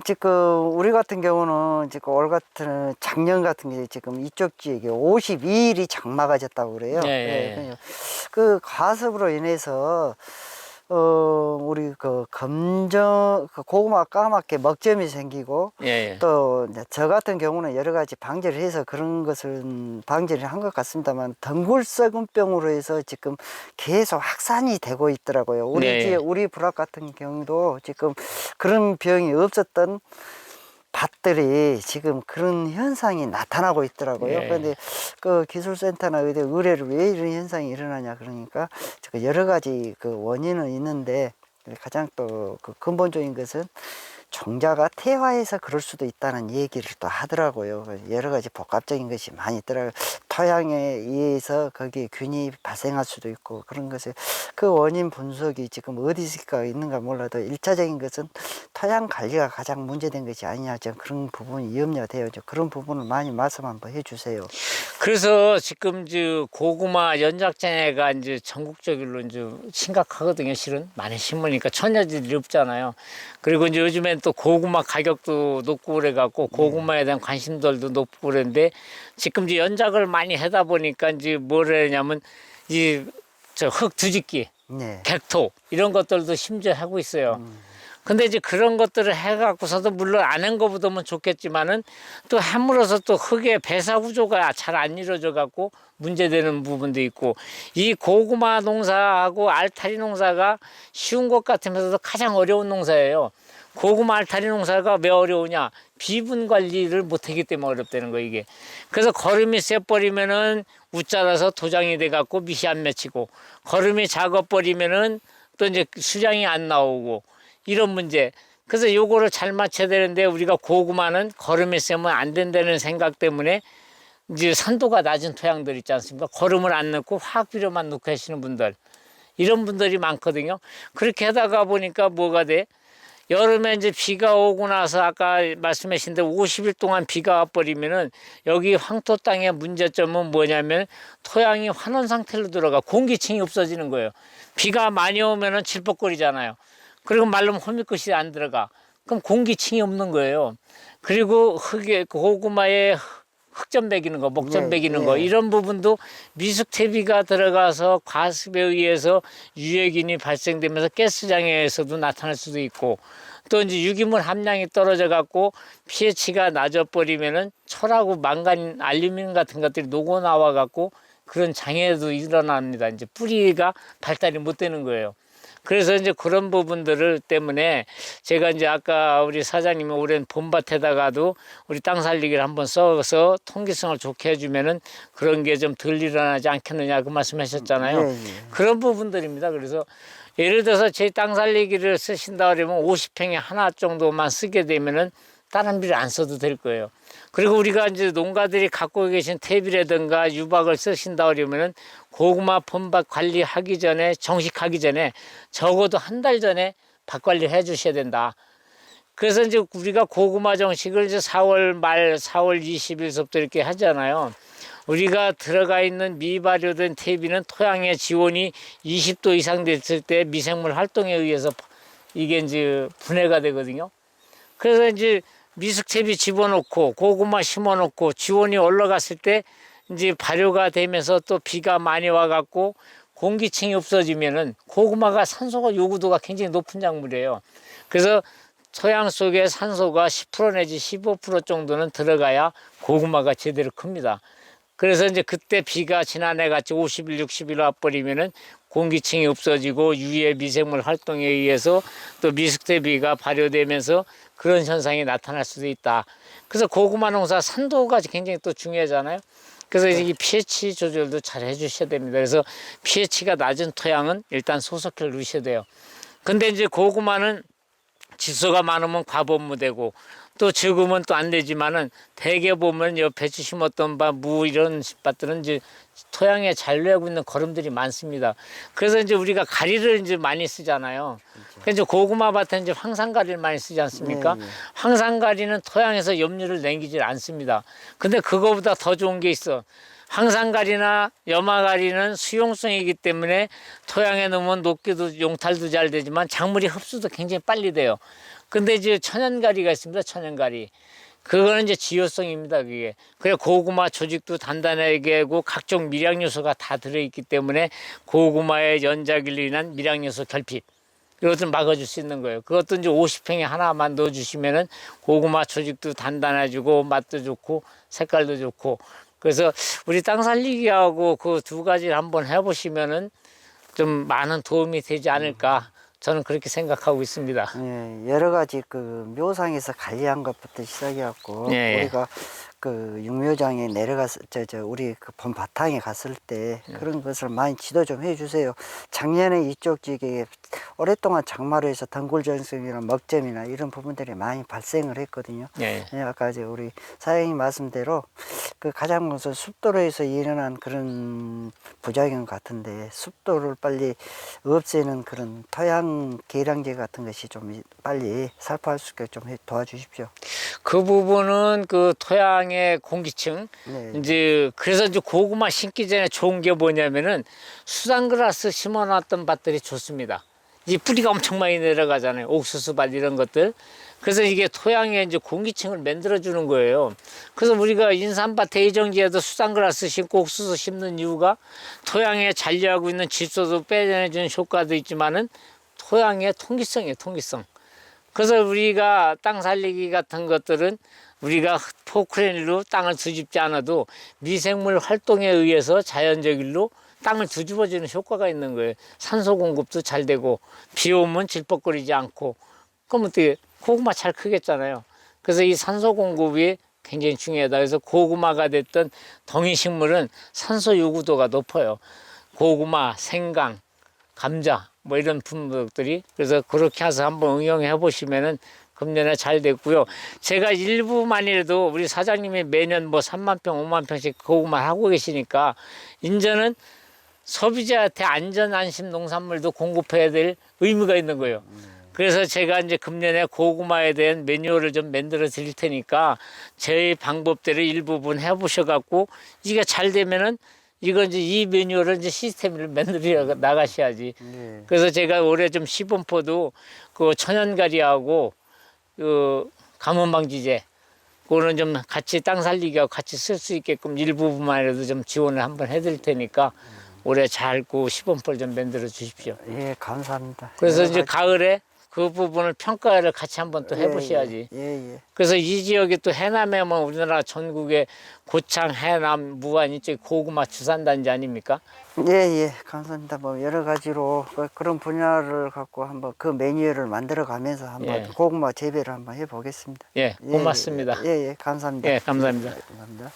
지금 우리 같은 경우는 지금 올 같은 작년 같은 게 지금 이쪽 지역에 52일이 장마가 졌다고 그래요. 예, 예. 그 가습으로 인해서 우리 그 검정 그 고구마 까맣게 먹점이 생기고 예, 예. 또 저 같은 경우는 여러 가지 방제를 해서 그런 것을 방제를 한 것 같습니다만 덩굴 썩은병으로 해서 지금 계속 확산이 되고 있더라고요. 우리 네. 지역 우리 부락 같은 경우도 지금 그런 병이 없었던 밭들이 지금 그런 현상이 나타나고 있더라고요. 예. 그런데 그 기술센터나 의대 의뢰를 왜 이런 현상이 일어나냐 그러니까 여러 가지 그 원인은 있는데 가장 또 그 근본적인 것은 종자가 퇴화해서 그럴 수도 있다는 얘기를 또 하더라고요. 여러 가지 복합적인 것이 많이 있더라고요. 토양에 의해서 거기에 균이 발생할 수도 있고 그런 것을 그 원인 분석이 지금 어디가 있는가 몰라도 일차적인 것은 토양 관리가 가장 문제된 것이 아니냐 저는 그런 부분이 염려돼요. 그런 부분을 많이 말씀 한번 해주세요. 그래서 지금 저 고구마 연작장애가 이제 전국적으로 이제 심각하거든요. 실은 많이 심으니까 천여지들이 없잖아요. 그리고 이제 요즘엔 또 고구마 가격도 높고 그래갖고 고구마에 대한 관심들도 높고 그랬는데 지금 이제 연작을 많이 하다 보니까 이제 뭘 하냐면 이 저 흙 뒤집기, 네. 객토 이런 것들도 심지어 하고 있어요. 근데 이제 그런 것들을 해갖고서도 물론 안 한 거보다는 좋겠지만은 또 함으로써 또 흙의 배사 구조가 잘 안 이루어져 갖고 문제되는 부분도 있고 이 고구마 농사하고 알타리 농사가 쉬운 것 같으면서도 가장 어려운 농사예요. 고구마 알타리 농사가 왜 어려우냐? 비분 관리를 못하기 때문에 어렵다는 거 이게. 그래서 거름이 세버리면은 웃자라서 도장이 돼 갖고 밑이 안 맺히고 거름이 작아버리면은 또 이제 수량이 안 나오고 이런 문제. 그래서 요거를 잘 맞춰야 되는데 우리가 고구마는 거름이 세면 안 된다는 생각 때문에 이제 산도가 낮은 토양들 있지 않습니까? 거름을 안 넣고 화학비료만 넣고 하시는 분들 이런 분들이 많거든요. 그렇게 하다가 보니까 뭐가 돼? 여름에 이제 비가 오고 나서 아까 말씀하신 대로 50일 동안 비가 와버리면은 여기 황토 땅의 문제점은 뭐냐면 토양이 환원 상태로 들어가 공기층이 없어지는 거예요. 비가 많이 오면은 질퍽거리잖아요. 그리고 말르면 호미꽃이 안 들어가. 그럼 공기층이 없는 거예요. 그리고 흙에 고구마에 흙점 배기는 거, 목점 배기는 거 이런 부분도 미숙퇴비가 들어가서 과습에 의해서 유해균이 발생되면서 가스장애에서도 나타날 수도 있고 또 이제 유기물 함량이 떨어져 갖고 pH가 낮아 버리면은 철하고 망간, 알루미늄 같은 것들이 녹아 나와 갖고 그런 장애도 일어납니다. 이제 뿌리가 발달이 못 되는 거예요. 그래서 이제 그런 부분들을 때문에 제가 이제 아까 우리 사장님이 올해는 봄밭에다가도 우리 땅 살리기를 한번 써서 통기성을 좋게 해주면은 그런 게 좀 덜 일어나지 않겠느냐 그 말씀하셨잖아요. 그런 부분들입니다. 그래서 예를 들어서 제 땅 살리기를 쓰신다 그러면 50평에 하나 정도만 쓰게 되면은 다른 비를 안 써도 될 거예요. 그리고 우리가 이제 농가들이 갖고 계신 퇴비라든가 유박을 쓰신다 그러면은 고구마 봄밭 관리하기 전에 정식하기 전에 적어도 한 달 전에 밭 관리를 해 주셔야 된다. 그래서 이제 우리가 고구마 정식을 이제 4월 말 4월 20일서부터 이렇게 하잖아요. 우리가 들어가 있는 미발효된 퇴비는 토양의 지온이 20도 이상 됐을 때 미생물 활동에 의해서 이게 이제 분해가 되거든요. 그래서 이제 미숙퇴비 집어넣고 고구마 심어놓고 지온이 올라갔을 때 이제 발효가 되면서 또 비가 많이 와갖고 공기층이 없어지면은 고구마가 산소가 요구도가 굉장히 높은 작물이에요. 그래서 토양 속에 산소가 10% 내지 15% 정도는 들어가야 고구마가 제대로 큽니다. 그래서 이제 그때 비가 지난해 같이 50일, 60일 와버리면은 공기층이 없어지고 유해 미생물 활동에 의해서 또 미숙퇴비가 발효되면서 그런 현상이 나타날 수도 있다. 그래서 고구마 농사 산도가 굉장히 또 중요하잖아요. 그래서 이 pH 조절도 잘 해주셔야 됩니다. 그래서 pH가 낮은 토양은 일단 소석회를 넣으셔야 돼요. 근데 이제 고구마는 질소가 많으면 과분무되고 또 적으면 또 안 되지만은 대개 보면 옆에 심었던 무 이런 밭들은 이제 토양에 잔류하고 있는 거름들이 많습니다. 그래서 이제 우리가 가리를 이제 많이 쓰잖아요. 그래서 이제 고구마 밭에 이제 황산가리를 많이 쓰지 않습니까? 황산가리는 토양에서 염류를 남기질 않습니다. 근데 그거보다 더 좋은 게 있어. 황산가리나 염화가리는 수용성이기 때문에 토양에 넣으면 녹기도 용탈도 잘 되지만 작물이 흡수도 굉장히 빨리 돼요. 근데 이제 천연가리가 있습니다. 천연가리. 그거는 이제 지효성입니다. 그게. 그래 고구마 조직도 단단하게 하고 각종 미량 요소가 다 들어있기 때문에 고구마의 연작일로 인한 미량 요소 결핍 이것을 막아줄 수 있는 거예요. 그것도 이제 50평에 하나만 넣어주시면은 고구마 조직도 단단해지고 맛도 좋고 색깔도 좋고. 그래서 우리 땅 살리기하고 그 두 가지를 한번 해보시면은 좀 많은 도움이 되지 않을까. 저는 그렇게 생각하고 있습니다. 예, 여러 가지 그 묘상에서 관리한 것부터 시작해갖고 예, 예. 우리가 그 육묘장에 내려가서 우리 그 본 바탕에 갔을 때 그런 것을 많이 지도 좀 해주세요. 작년에 이쪽 지역에 오랫동안 장마로 해서 덩굴전증이나 먹점이나 이런 부분들이 많이 발생을 했거든요. 예. 예, 아까 이제 우리 사장님 말씀대로 그 가장 먼저 습도로에서 일어난 그런 부작용 같은데 습도를 빨리 없애는 그런 토양 계량제 같은 것이 좀 빨리 살포할 수 있게 좀 도와주십시오. 그 부분은 그 토양의 공기층 네. 이제 그래서 이제 고구마 심기 전에 좋은 게 뭐냐면은 수산그라스 심어놨던 밭들이 좋습니다. 이 뿌리가 엄청 많이 내려가잖아요. 옥수수밭 이런 것들. 그래서 이게 토양에 이제 공기층을 만들어 주는 거예요. 그래서 우리가 인삼밭 대이정지에도 수산그라스 심고 옥수수 심는 이유가 토양에 잔류하고 있는 질소도 빼내주는 효과도 있지만은 토양의 통기성이에요. 통기성. 그래서 우리가 땅 살리기 같은 것들은 우리가 포크레인으로 땅을 뒤집지 않아도 미생물 활동에 의해서 자연적 일로 땅을 뒤집어주는 효과가 있는 거예요. 산소 공급도 잘 되고 비 오면 질퍽거리지 않고 그럼 어떻게 고구마 잘 크겠잖아요. 그래서 이 산소 공급이 굉장히 중요하다. 그래서 고구마가 됐던 동이식물은 산소 요구도가 높아요. 고구마, 생강, 감자 뭐 이런 품목들이. 그래서 그렇게 해서 한번 응용해 보시면은 금년에 잘 됐고요. 제가 일부만이라도 우리 사장님이 매년 뭐 3만 평, 5만 평씩 고구마 하고 계시니까 이제는 소비자한테 안전 안심 농산물도 공급해야 될 의무가 있는 거예요. 그래서 제가 이제 금년에 고구마에 대한 매뉴얼을 좀 만들어 드릴 테니까 제 방법대로 일부분 해보셔갖고 이게 잘 되면은 이건 이제 이 매뉴얼을 이제 시스템을 만들어 나가셔야지. 네. 그래서 제가 올해 좀 시범포도 그 천연가리하고 그 가뭄방지제 그거는 좀 같이 땅 살리기하고 같이 쓸 수 있게끔 일부분만이라도 좀 지원을 한번 해드릴 테니까 올해 잘고 시범포를 좀 만들어 주십시오. 예, 감사합니다. 그래서 여러 이제 가지- 가을에 그 부분을 평가를 같이 한번 또 해보셔야지. 예. 그래서 이 지역이 또 해남에 뭐 우리나라 전국에 고창, 해남, 무안 이쪽 고구마 주산단지 아닙니까? 예, 감사합니다. 뭐 여러 가지로 그런 분야를 갖고 한번 그 메뉴를 만들어 가면서 한번 예. 고구마 재배를 한번 해보겠습니다. 예, 고맙습니다. 예, 감사합니다. 예, 감사합니다. 감사합니다.